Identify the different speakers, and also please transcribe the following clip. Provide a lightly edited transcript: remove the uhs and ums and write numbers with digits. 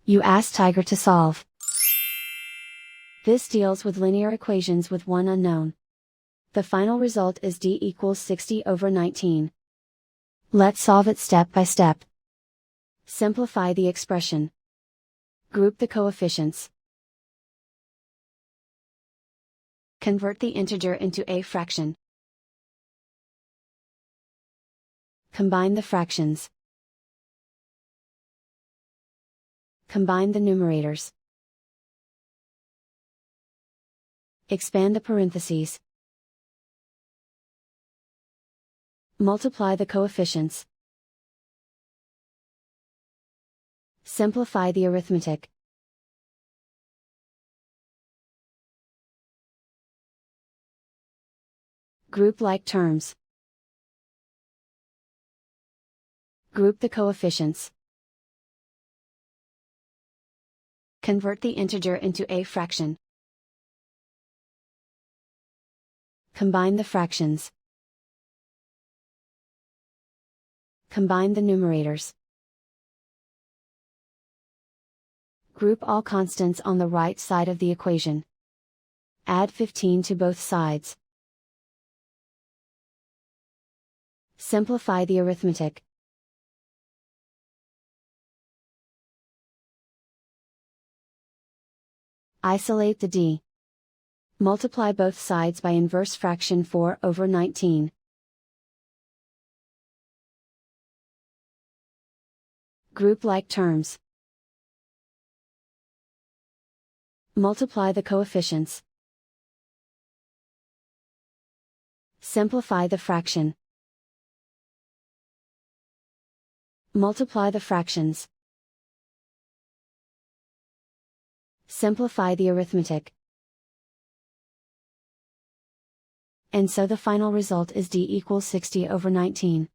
Speaker 1: You ask Tiger to solve. This deals with linear equations with one unknown. The final result is d equals 60/19. Let's solve it step by step. Simplify the expression. Group the coefficients. Convert the integer into a fraction. Combine the fractions. Combine the numerators. Expand the parentheses. Multiply the coefficients. Simplify the arithmetic. Group like terms. Group the coefficients. Convert the integer into a fraction. Combine the fractions. Combine the numerators. Group all constants on the right side of the equation. Add 15 to both sides. Simplify the arithmetic. Isolate the d. Multiply both sides by inverse fraction 4/19. Group like terms. Multiply the coefficients. Simplify the fraction. Multiply the fractions. Simplify the arithmetic. And so the final result is d equals 60/19.